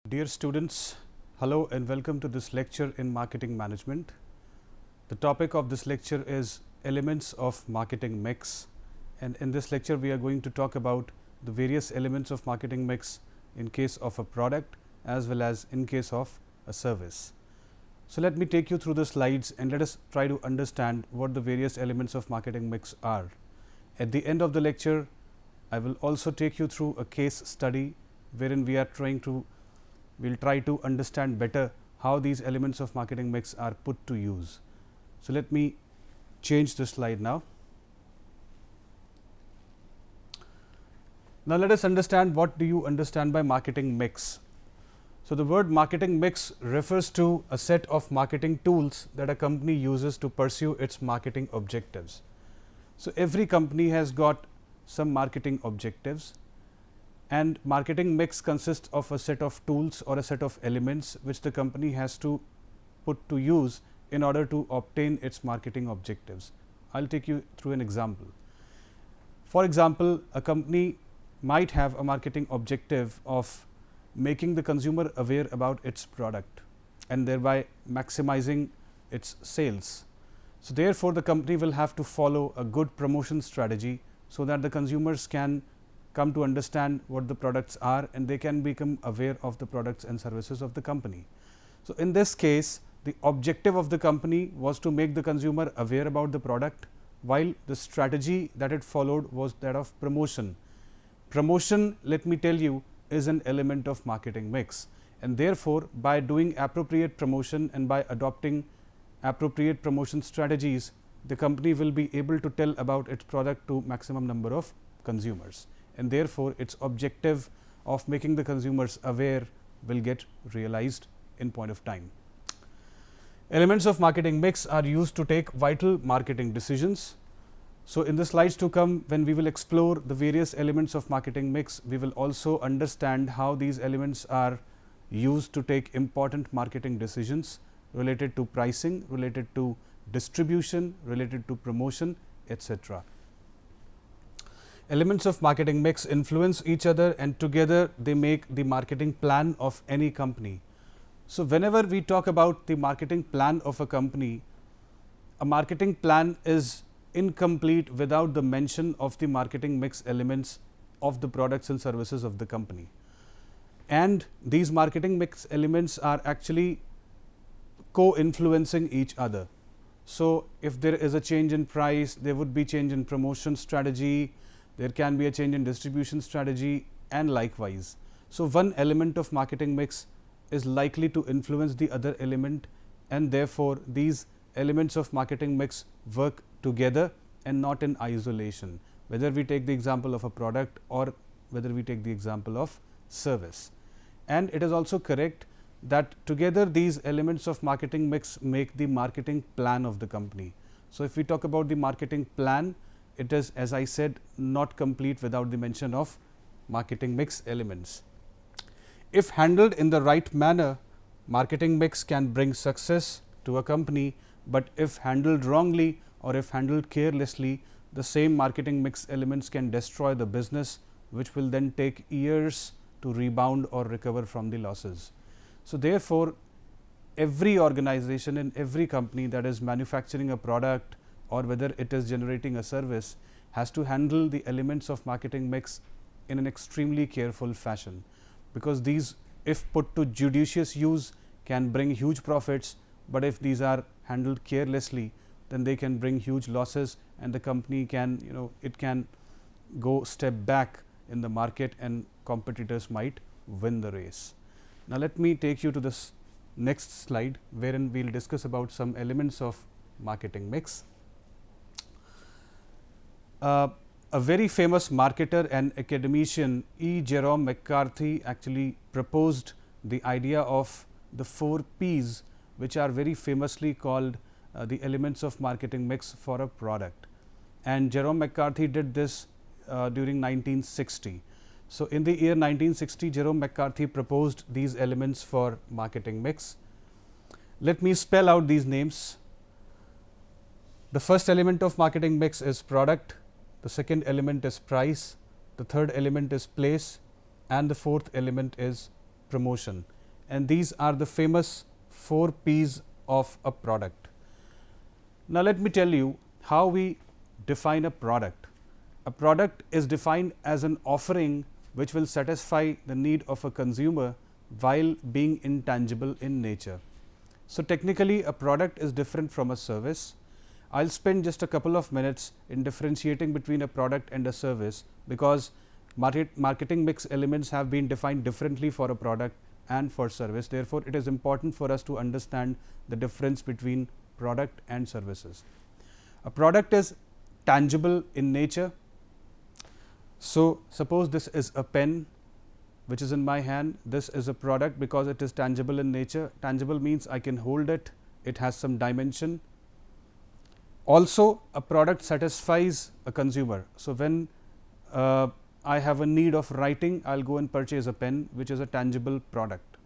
Dear students, hello and welcome to this lecture in marketing management. The topic of this lecture is elements of marketing mix, and in this lecture we are going to talk about the various elements of marketing mix in case of a product as well as in case of a service. So, let me take you through the slides and let us try to understand what the various elements of marketing mix are. At the end of the lecture, I will also take you through a case study wherein we will try to understand better how these elements of marketing mix are put to use. So, let me change the slide now. Now, let us understand what do you understand by marketing mix. So, the word marketing mix refers to a set of marketing tools that a company uses to pursue its marketing objectives. So, every company has got some marketing objectives, and marketing mix consists of a set of tools or a set of elements which the company has to put to use in order to obtain its marketing objectives. I will take you through an example. For example, a company might have a marketing objective of making the consumer aware about its product and thereby maximizing its sales. So, therefore, the company will have to follow a good promotion strategy so that the consumers can come to understand what the products are and they can become aware of the products and services of the company. So, in this case, the objective of the company was to make the consumer aware about the product, while the strategy that it followed was that of promotion. Promotion, let me tell you, is an element of marketing mix, and therefore, by doing appropriate promotion and by adopting appropriate promotion strategies, the company will be able to tell about its product to maximum number of consumers, and therefore, its objective of making the consumers aware will get realized in point of time. Elements of marketing mix are used to take vital marketing decisions. So, in the slides to come, when we will explore the various elements of marketing mix, we will also understand how these elements are used to take important marketing decisions related to pricing, related to distribution, related to promotion, etc. Elements of marketing mix influence each other and together they make the marketing plan of any company. So, whenever we talk about the marketing plan of a company, a marketing plan is incomplete without the mention of the marketing mix elements of the products and services of the company. And these marketing mix elements are actually co-influencing each other. So, if there is a change in price, there would be change in promotion strategy, there can be a change in distribution strategy, and likewise. So, one element of marketing mix is likely to influence the other element, and therefore, these elements of marketing mix work together and not in isolation, whether we take the example of a product or whether we take the example of service. And it is also correct that together these elements of marketing mix make the marketing plan of the company. So, if we talk about the marketing plan, it is, as I said, not complete without the mention of marketing mix elements. If handled in the right manner, marketing mix can bring success to a company, but if handled wrongly or if handled carelessly, the same marketing mix elements can destroy the business, which will then take years to rebound or recover from the losses. So, therefore, every organization and every company that is manufacturing a product or whether it is generating a service has to handle the elements of marketing mix in an extremely careful fashion, because these, if put to judicious use, can bring huge profits, but if these are handled carelessly, then they can bring huge losses and the company can, it can go step back in the market and competitors might win the race. Now, let me take you to this next slide wherein we will discuss about some elements of marketing mix. A very famous marketer and academician E. Jerome McCarthy actually proposed the idea of the 4 P's, which are very famously called the elements of marketing mix for a product. And Jerome McCarthy did this during 1960. So, in the year 1960, Jerome McCarthy proposed these elements for marketing mix. Let me spell out these names. The first element of marketing mix is product, the second element is price, the third element is place, and the fourth element is promotion. And these are the famous 4 P's of a product. Now, let me tell you how we define a product. A product is defined as an offering which will satisfy the need of a consumer while being intangible in nature. So, technically a product is different from a service. I will spend just a couple of minutes in differentiating between a product and a service, because marketing mix elements have been defined differently for a product and for service. Therefore, it is important for us to understand the difference between product and services. A product is tangible in nature. So, suppose this is a pen which is in my hand. This is a product because it is tangible in nature. Tangible means I can hold it, it has some dimension. Also, a product satisfies a consumer. So, when I have a need of writing, I will go and purchase a pen, which is a tangible product.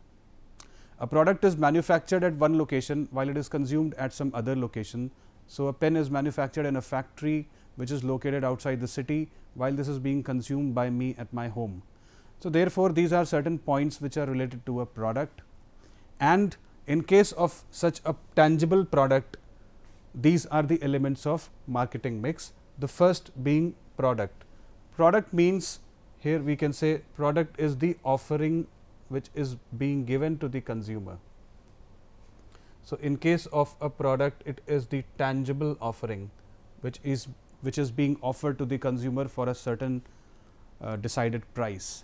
A product is manufactured at one location while it is consumed at some other location. So, a pen is manufactured in a factory which is located outside the city, while this is being consumed by me at my home. So, therefore, these are certain points which are related to a product, and in case of such a tangible product, these are the elements of marketing mix. The first being product. Product means, here we can say product is the offering which is being given to the consumer. So, in case of a product, it is the tangible offering which is being offered to the consumer for a certain decided price.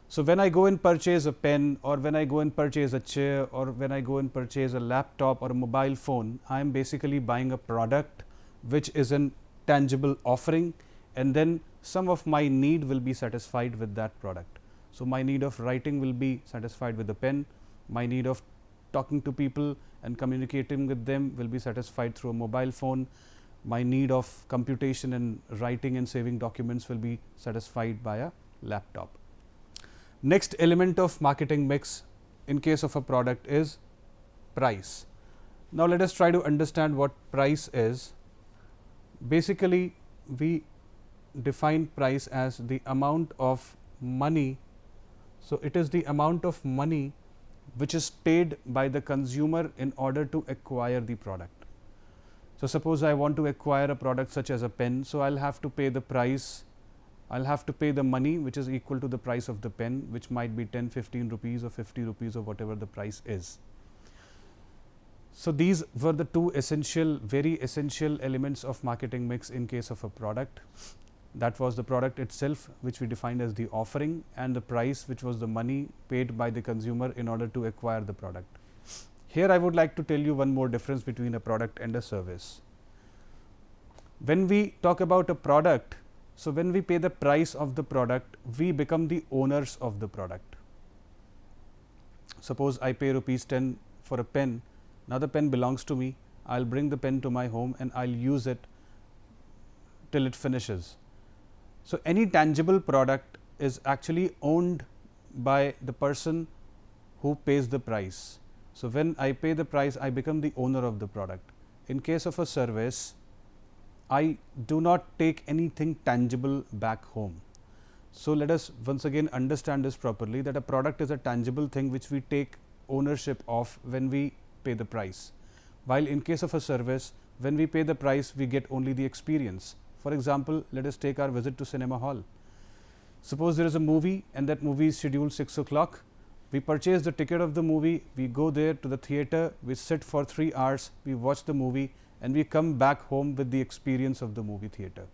So, when I go and purchase a pen, or when I go and purchase a chair, or when I go and purchase a laptop or a mobile phone, I am basically buying a product which is an tangible offering, and then some of my need will be satisfied with that product. So, my need of writing will be satisfied with the pen, my need of talking to people and communicating with them will be satisfied through a mobile phone, my need of computation and writing and saving documents will be satisfied by a laptop. Next element of marketing mix in case of a product is price. Now, let us try to understand what price is. Basically, we define price as the amount of money. So, it is the amount of money which is paid by the consumer in order to acquire the product. So, suppose I want to acquire a product such as a pen. So, I will have to pay the price, I will have to pay the money which is equal to the price of the pen, which might be 10, 15 rupees or 50 rupees or whatever the price is. So, these were the two very essential elements of marketing mix in case of a product. That was the product itself, which we defined as the offering, and the price, which was the money paid by the consumer in order to acquire the product. Here I would like to tell you one more difference between a product and a service. When we talk about a product, so when we pay the price of the product, we become the owners of the product. Suppose I pay rupees 10 for a pen. Now, the pen belongs to me. I will bring the pen to my home and I will use it till it finishes. So, any tangible product is actually owned by the person who pays the price. So, when I pay the price, I become the owner of the product. In case of a service, I do not take anything tangible back home. So, let us once again understand this properly, that a product is a tangible thing which we take ownership of when we pay the price, while in case of a service, when we pay the price, we get only the experience. For example, let us take our visit to cinema hall. Suppose there is a movie and that movie is scheduled 6 o'clock. We purchase the ticket of the movie, we go there to the theatre, we sit for 3 hours, we watch the movie and we come back home with the experience of the movie theatre.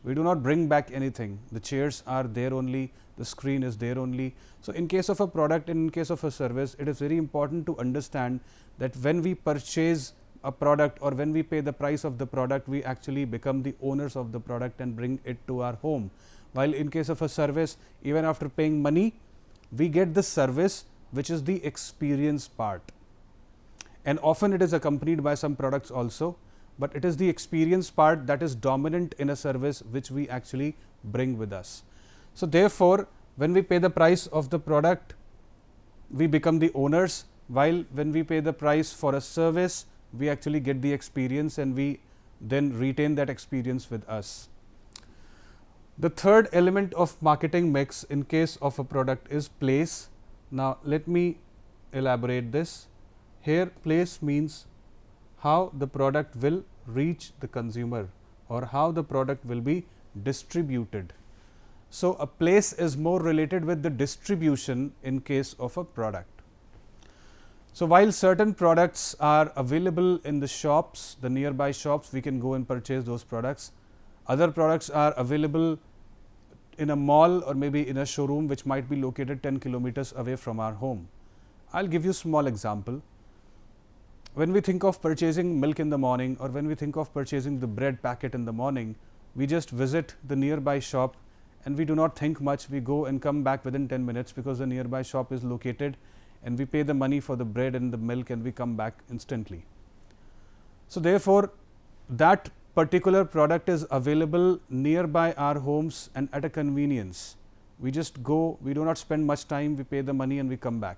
We do not bring back anything, the chairs are there only, the screen is there only. So, in case of a product and in case of a service, it is very important to understand that when we purchase a product or when we pay the price of the product, we actually become the owners of the product and bring it to our home. While in case of a service, even after paying money, we get the service which is the experience part. And often it is accompanied by some products also, but it is the experience part that is dominant in a service which we actually bring with us. So therefore, when we pay the price of the product, we become the owners, while when we pay the price for a service, we actually get the experience and we then retain that experience with us. The third element of marketing mix in case of a product is place. Now, let me elaborate this. Here, place means how the product will reach the consumer or how the product will be distributed. So, a place is more related with the distribution in case of a product. So, while certain products are available in the shops, the nearby shops, we can go and purchase those products. Other products are available in a mall or maybe in a showroom which might be located 10 kilometers away from our home. I'll give you a small example. When we think of purchasing milk in the morning or when we think of purchasing the bread packet in the morning, we just visit the nearby shop and we do not think much. We go and come back within 10 minutes because the nearby shop is located, and we pay the money for the bread and the milk and we come back instantly. So therefore, that particular product is available nearby our homes and at a convenience. We just go, we do not spend much time, we pay the money and we come back.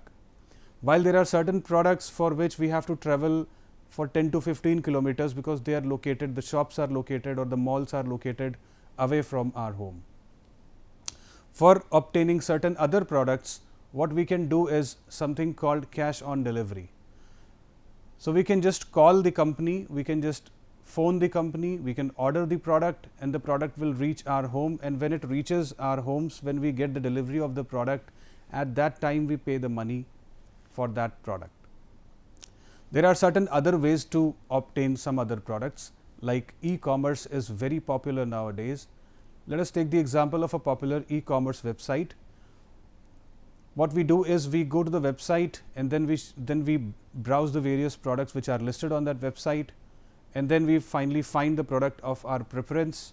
While there are certain products for which we have to travel for 10 to 15 kilometers because they are located, the shops are located or the malls are located away from our home. For obtaining certain other products, what we can do is something called cash on delivery. So, we can just call the company, we can just phone the company, we can order the product and the product will reach our home, and when it reaches our homes, when we get the delivery of the product, at that time we pay the money for that product. There are certain other ways to obtain some other products, like e-commerce is very popular nowadays. Let us take the example of a popular e-commerce website. What we do is we go to the website and then we browse the various products which are listed on that website, and then we finally find the product of our preference,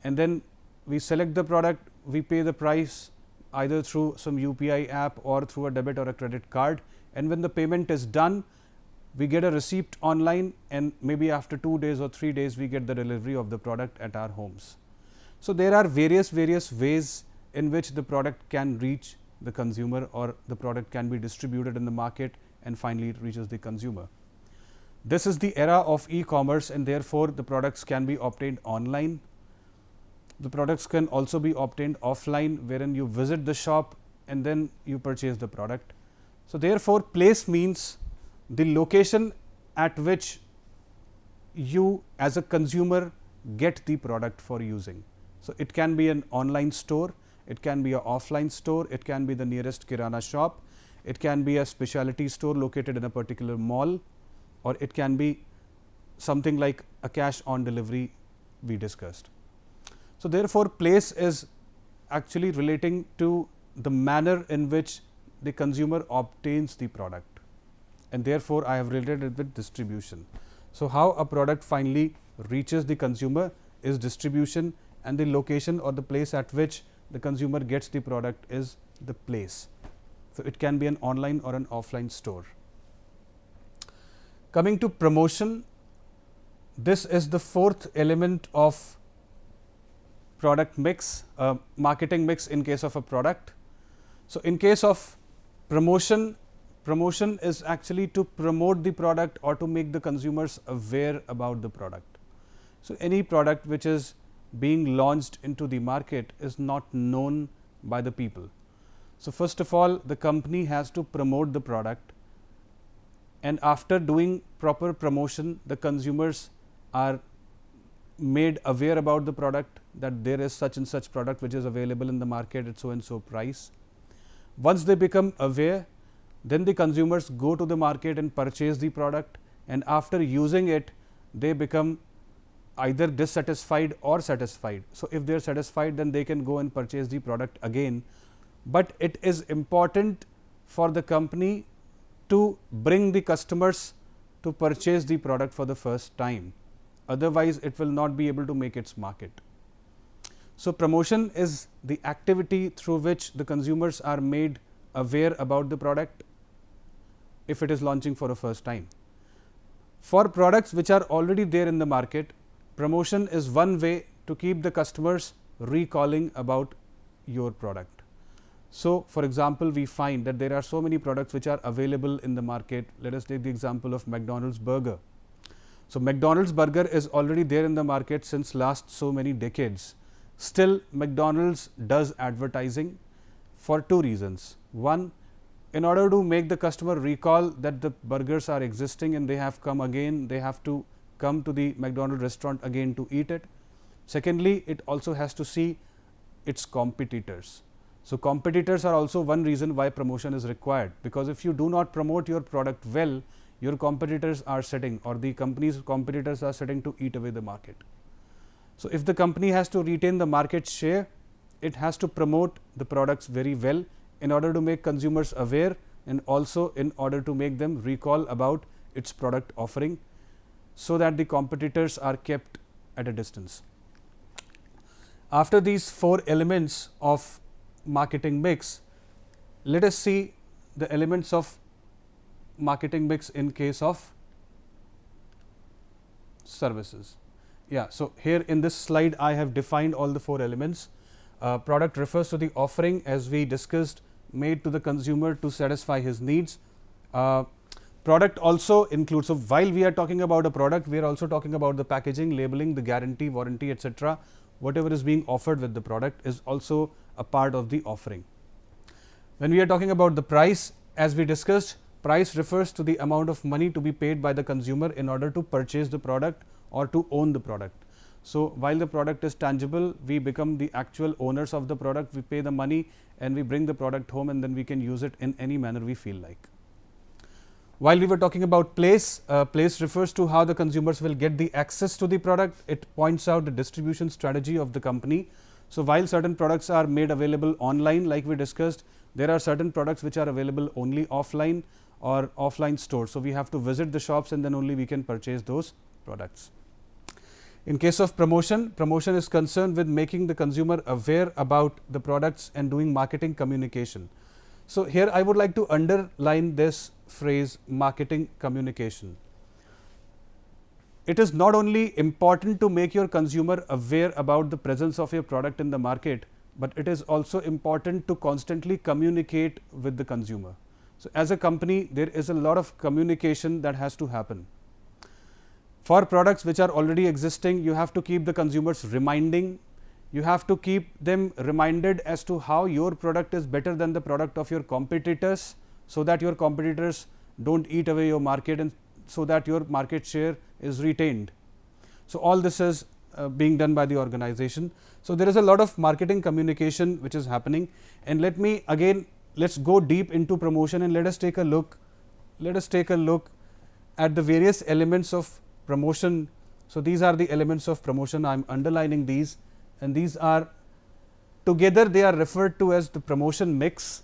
and then we select the product, we pay the price either through some UPI app or through a debit or a credit card, and when the payment is done, we get a receipt online, and maybe after 2 days or 3 days we get the delivery of the product at our homes. So there are various ways in which the product can reach the consumer or the product can be distributed in the market and finally it reaches the consumer. This is the era of e-commerce, and therefore the products can be obtained online. The products can also be obtained offline, wherein you visit the shop and then you purchase the product. So therefore, place means the location at which you as a consumer get the product for using. So it can be an online store, it can be an offline store, it can be the nearest kirana shop, it can be a specialty store located in a particular mall, or it can be something like a cash on delivery we discussed. So therefore, place is actually relating to the manner in which the consumer obtains the product, and therefore, I have related it with distribution. So how a product finally reaches the consumer is distribution, and the location or the place at which the consumer gets the product is the place. So it can be an online or an offline store. Coming to promotion, this is the fourth element of product mix, marketing mix in case of a product. So in case of promotion, promotion is actually to promote the product or to make the consumers aware about the product. So any product which is being launched into the market is not known by the people. So first of all, the company has to promote the product, and after doing proper promotion, the consumers are made aware about the product, that there is such and such product which is available in the market at so and so price. Once they become aware, then the consumers go to the market and purchase the product, and after using it, they become either dissatisfied or satisfied. So if they are satisfied, then they can go and purchase the product again. But it is important for the company to bring the customers to purchase the product for the first time. Otherwise, it will not be able to make its market. So promotion is the activity through which the consumers are made aware about the product, if it is launching for the first time. For products which are already there in the market, promotion is one way to keep the customers recalling about your product. So, for example, we find that there are so many products which are available in the market. Let us take the example of McDonald's burger. So, McDonald's burger is already there in the market since last so many decades. Still, McDonald's does advertising for two reasons. One, in order to make the customer recall that the burgers are existing and they have come again, they have to come to the McDonald's restaurant again to eat it. Secondly, it also has to see its competitors. So, competitors are also one reason why promotion is required, because if you do not promote your product well, your competitors are sitting, or the company's competitors are sitting to eat away the market. So, if the company has to retain the market share, it has to promote the products very well in order to make consumers aware, and also in order to make them recall about its product offering, so that the competitors are kept at a distance. After these four elements of marketing mix, let us see the elements of marketing mix in case of services. Yeah, so here in this slide I have defined all the four elements. Product refers to the offering, as we discussed, made to the consumer to satisfy his needs. Product also includes, so while we are talking about a product, we are also talking about the packaging, labeling, the guarantee, warranty, etc. Whatever is being offered with the product is also a part of the offering. When we are talking about the price, as we discussed, price refers to the amount of money to be paid by the consumer in order to purchase the product or to own the product. So, while the product is tangible, we become the actual owners of the product, we pay the money and we bring the product home, and then we can use it in any manner we feel like. While we were talking about place, place refers to how the consumers will get the access to the product. It points out the distribution strategy of the company. So, while certain products are made available online, like we discussed, there are certain products which are available only offline or offline stores. So, we have to visit the shops and then only we can purchase those products. In case of promotion, promotion is concerned with making the consumer aware about the products and doing marketing communication. So, here I would like to underline this phrase, marketing communication. It is not only important to make your consumer aware about the presence of your product in the market, but it is also important to constantly communicate with the consumer. So, as a company, there is a lot of communication that has to happen. For products which are already existing, you have to keep the consumers reminding, you have to keep them reminded as to how your product is better than the product of your competitors, so that your competitors don't eat away your market and so that your market share is retained. So, all this is being done by the organization. So, there is a lot of marketing communication which is happening, and let me again, let's go deep into promotion and let us take a look at the various elements of promotion. So, these are the elements of promotion. I am underlining these, and these are together they are referred to as the promotion mix.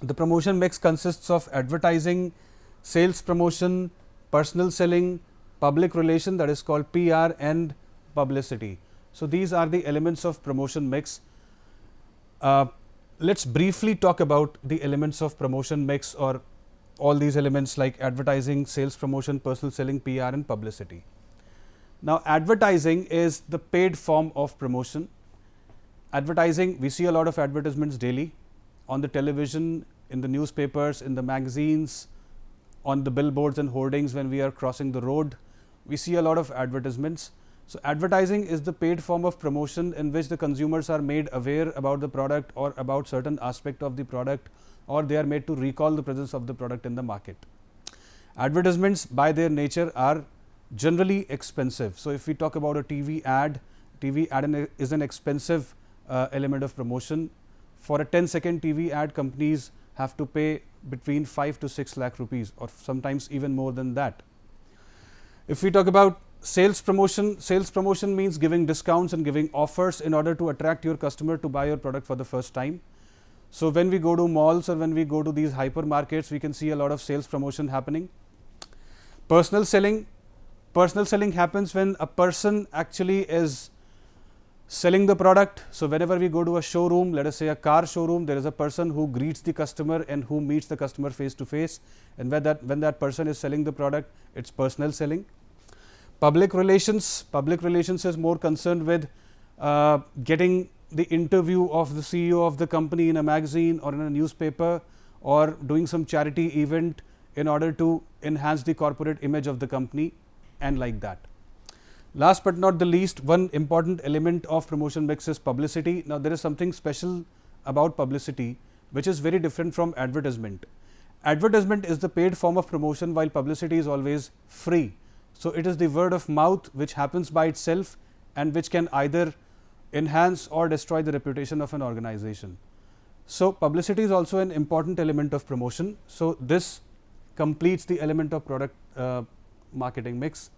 The promotion mix consists of advertising, sales promotion, personal selling, public relation, that is called PR, and publicity. So, these are the elements of promotion mix. Let us briefly talk about the elements of promotion mix, or all these elements like advertising, sales promotion, personal selling, PR, and publicity. Now, advertising is the paid form of promotion. Advertising, we see a lot of advertisements daily on the television, in the newspapers, in the magazines, on the billboards and hoardings when we are crossing the road. We see a lot of advertisements. So, advertising is the paid form of promotion in which the consumers are made aware about the product or about certain aspect of the product, or they are made to recall the presence of the product in the market. Advertisements by their nature are generally expensive. So, if we talk about a TV ad is an expensive element of promotion. For a 10-second TV ad, companies have to pay between 5 to 6 lakh rupees, or sometimes even more than that. If we talk about sales promotion means giving discounts and giving offers in order to attract your customer to buy your product for the first time. So, when we go to malls or when we go to these hypermarkets, we can see a lot of sales promotion happening. Personal selling happens when a person actually is Selling the product. So, whenever we go to a showroom, let us say a car showroom, there is a person who greets the customer and who meets the customer face to face, and when that person is selling the product, it's personal selling. Public relations. Public relations is more concerned with getting the interview of the CEO of the company in a magazine or in a newspaper, or doing some charity event in order to enhance the corporate image of the company, and like that. Last but not the least, one important element of promotion mix is publicity. Now, there is something special about publicity which is very different from advertisement. Advertisement is the paid form of promotion, while publicity is always free. So, it is the word of mouth which happens by itself and which can either enhance or destroy the reputation of an organization. So, publicity is also an important element of promotion. So, this completes the element of product marketing mix.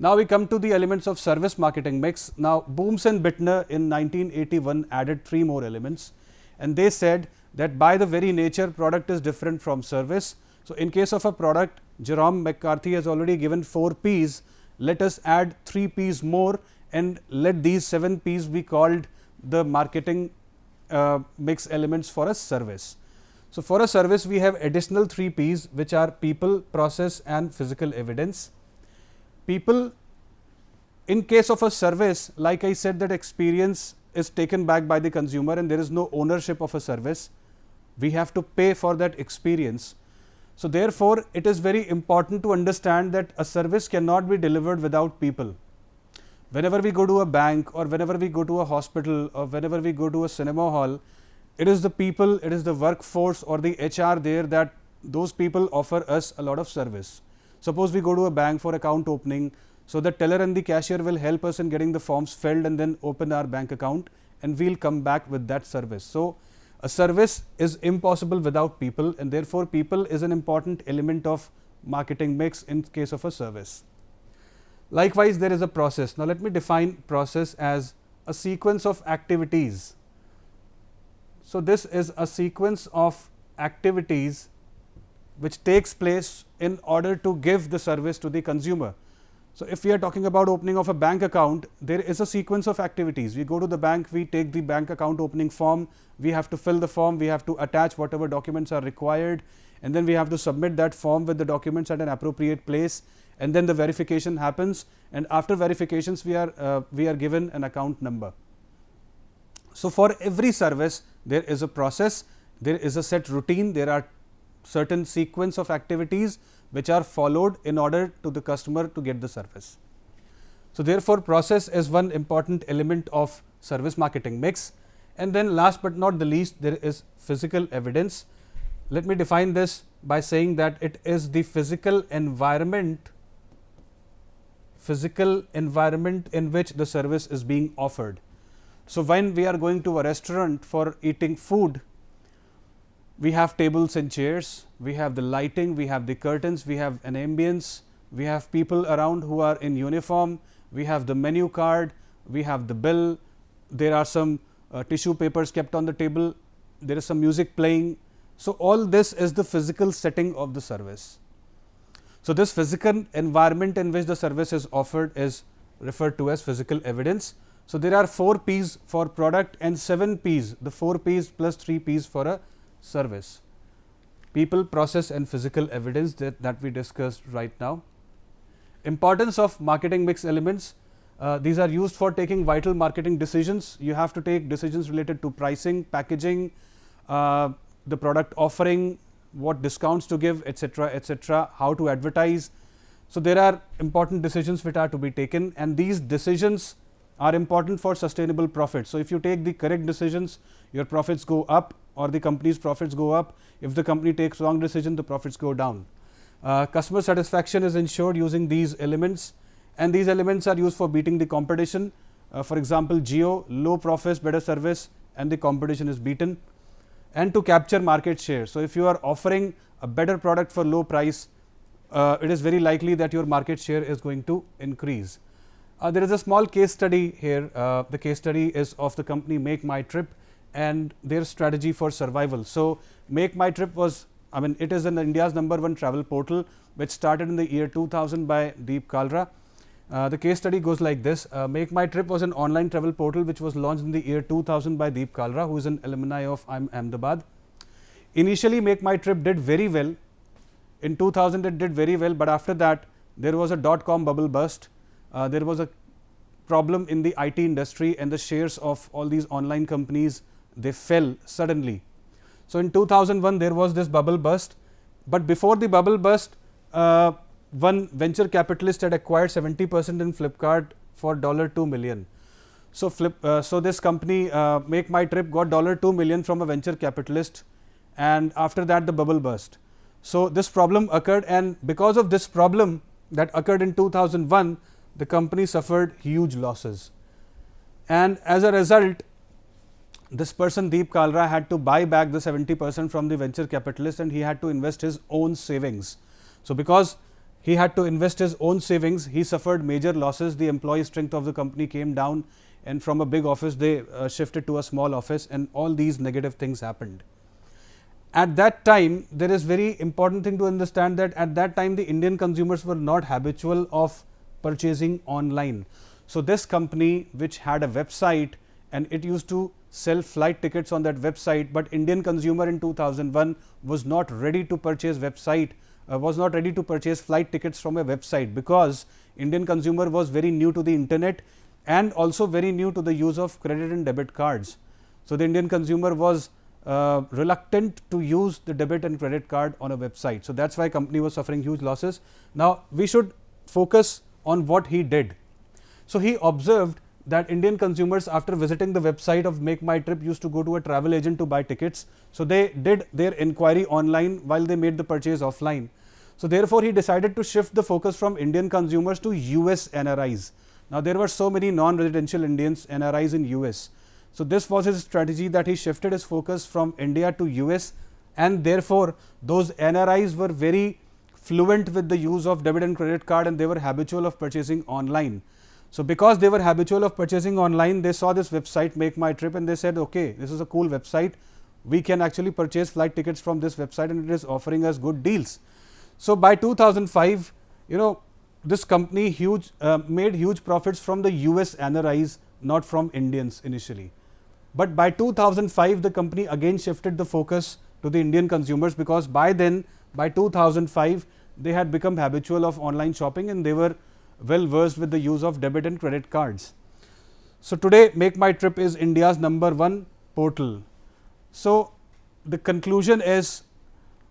Now, we come to the elements of service marketing mix. Now, Booms and Bittner in 1981 added 3 more elements, and they said that by the very nature product is different from service. So, in case of a product, Jerome McCarthy has already given 4 P's. Let us add 3 P's more, and let these 7 P's be called the marketing mix elements for a service. So, for a service we have additional 3 P's, which are people, process and physical evidence. People, in case of a service, like I said, that experience is taken back by the consumer and there is no ownership of a service. We have to pay for that experience. So, therefore, it is very important to understand that a service cannot be delivered without people. Whenever we go to a bank, or whenever we go to a hospital, or whenever we go to a cinema hall, it is the people, it is the workforce or the HR there, that those people offer us a lot of service. Suppose we go to a bank for account opening, so the teller and the cashier will help us in getting the forms filled and then open our bank account, and we will come back with that service. So, a service is impossible without people, and therefore, people is an important element of marketing mix in case of a service. Likewise, there is a process. Now, let me define process as a sequence of activities. So, this is a sequence of activities which takes place in order to give the service to the consumer. So, if we are talking about opening of a bank account, there is a sequence of activities. We go to the bank, we take the bank account opening form, we have to fill the form, we have to attach whatever documents are required, and then we have to submit that form with the documents at an appropriate place, and then the verification happens, and after verifications we are given an account number. So, for every service there is a process, there is a set routine, there are certain sequence of activities which are followed in order to the customer to get the service. So, therefore, process is one important element of service marketing mix. And then last but not the least, there is physical evidence. Let me define this by saying that it is the physical environment in which the service is being offered. So, when we are going to a restaurant for eating food, we have tables and chairs, we have the lighting, we have the curtains, we have an ambience, we have people around who are in uniform, we have the menu card, we have the bill, there are some tissue papers kept on the table, there is some music playing. So, all this is the physical setting of the service. So, this physical environment in which the service is offered is referred to as physical evidence. So, there are 4 P's for product and 7 P's, the 4 P's plus 3 P's for a service: people, process and physical evidence that we discussed right now. Importance of marketing mix elements. These are used for taking vital marketing decisions. You have to take decisions related to pricing, packaging, the product offering, what discounts to give, etc., how to advertise. So, there are important decisions which are to be taken, and these decisions are important for sustainable profit. So, if you take the correct decisions, your profits go up or the company's profits go up. If the company takes wrong decision, the profits go down. Customer satisfaction is ensured using these elements, and these elements are used for beating the competition. For example, Jio, low profits, better service, and the competition is beaten. And to capture market share. So, if you are offering a better product for low price, it is very likely that your market share is going to increase. There is a small case study here. The case study is of the company Make My Trip and their strategy for survival. So, Make My Trip was, it is in India's #1 travel portal, which started in the year 2000 by Deep Kalra. The case study goes like this. Make My Trip was an online travel portal which was launched in the year 2000 by Deep Kalra, who is an alumni of IIM Ahmedabad. Initially, Make My Trip did very well. In 2000, it did very well, but after that, there was a dot-com bubble burst. There was a problem in the IT industry, and the shares of all these online companies, they fell suddenly. So, in 2001, there was this bubble burst, but before the bubble burst, one venture capitalist had acquired 70% in Flipkart for $2 million. So, so this company Make My Trip got $2 million from a venture capitalist, and after that the bubble burst. So, this problem occurred, and because of this problem that occurred in 2001, the company suffered huge losses, and as a result, this person Deep Kalra had to buy back the 70% from the venture capitalist, and he had to invest his own savings. So, because he had to invest his own savings, he suffered major losses. The employee strength of the company came down, and from a big office they shifted to a small office, and all these negative things happened. At that time, there is very important thing to understand that at that time the Indian consumers were not habitual of purchasing online. So, this company which had a website, and it used to sell flight tickets on that website, but Indian consumer in 2001 was not ready to purchase flight tickets from a website, because Indian consumer was very new to the internet and also very new to the use of credit and debit cards. So, the Indian consumer was reluctant to use the debit and credit card on a website. So, that is why company was suffering huge losses. Now, we should focus on what he did. So, he observed that Indian consumers, after visiting the website of Make My Trip, used to go to a travel agent to buy tickets. So, they did their inquiry online while they made the purchase offline. So, therefore, he decided to shift the focus from Indian consumers to US NRIs. Now, there were so many non-residential Indians NRIs in US. So, this was his strategy, that he shifted his focus from India to US, and therefore, those NRIs were very fluent with the use of debit and credit card, and they were habitual of purchasing online. So, because they were habitual of purchasing online, they saw this website Make My Trip, and they said, okay, this is a cool website, we can actually purchase flight tickets from this website, and it is offering us good deals. So, by 2005, this company made huge profits from the US NRIs, not from Indians initially. But by 2005, the company again shifted the focus to the Indian consumers, because by then, by 2005, they had become habitual of online shopping, and they were well versed with the use of debit and credit cards. So, today Make My Trip is India's #1 portal. So, the conclusion is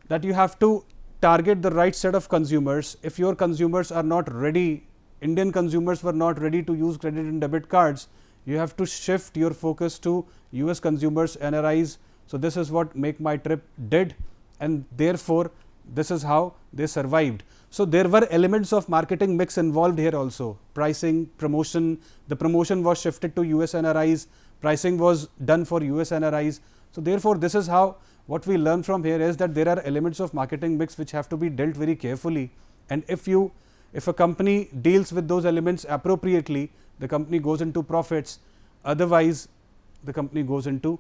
that you have to target the right set of consumers. If your consumers are not ready, Indian consumers were not ready to use credit and debit cards, you have to shift your focus to US consumers, NRIs. So, this is what Make My Trip did, and therefore, this is how they survived. So, there were elements of marketing mix involved here also, pricing, promotion. The promotion was shifted to US NRIs, pricing was done for US NRIs. So, therefore, this is how what we learn from here is that there are elements of marketing mix which have to be dealt very carefully, and if a company deals with those elements appropriately, the company goes into profits, otherwise the company goes into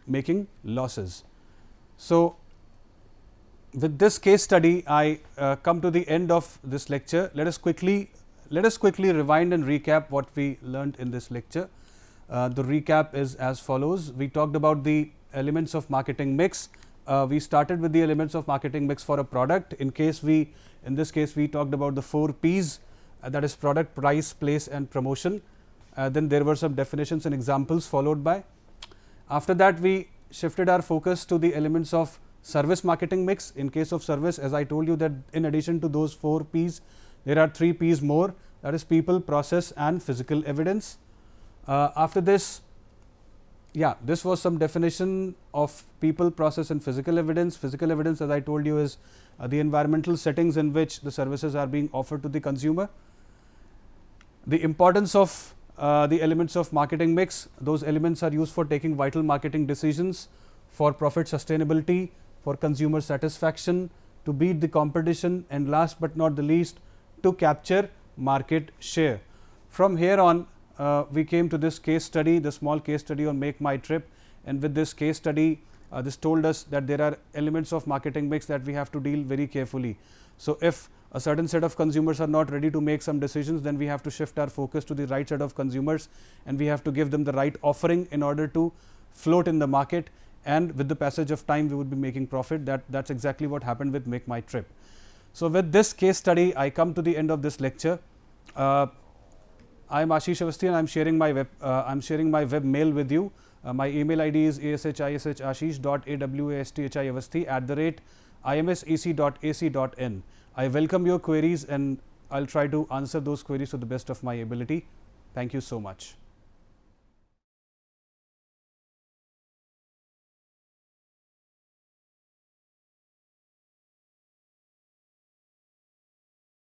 making losses. So, with this case study, I come to the end of this lecture. Let us quickly rewind and recap what we learned in this lecture. The recap is as follows. We talked about the elements of marketing mix. We started with the elements of marketing mix for a product. In this case, we talked about the 4 P's, that is product, price, place, and promotion. Then there were some definitions and examples followed by. After that, we shifted our focus to the elements of service marketing mix. In case of service, as I told you, that in addition to those 4 P's, there are 3 P's more, that is people, process, and physical evidence. After this, this was some definition of people, process, and physical evidence. Physical evidence, as I told you, is the environmental settings in which the services are being offered to the consumer. The importance of the elements of marketing mix. Those elements are used for taking vital marketing decisions, for profit sustainability, for consumer satisfaction, to beat the competition, and last but not the least, to capture market share. From here on, we came to this case study, the small case study on Make My Trip, and with this case study, this told us that there are elements of marketing mix that we have to deal very carefully. So, if a certain set of consumers are not ready to make some decisions, then we have to shift our focus to the right set of consumers, and we have to give them the right offering in order to float in the market, and with the passage of time we would be making profit. That's exactly what happened with Make My Trip. So, with this case study I come to the end of this lecture. I am Ashish Avasthi and I am sharing my web mail with you. My email ID is ashishashish.awasthi@imsec.ac.in. I welcome your queries and I'll try to answer those queries to the best of my ability. Thank you so much.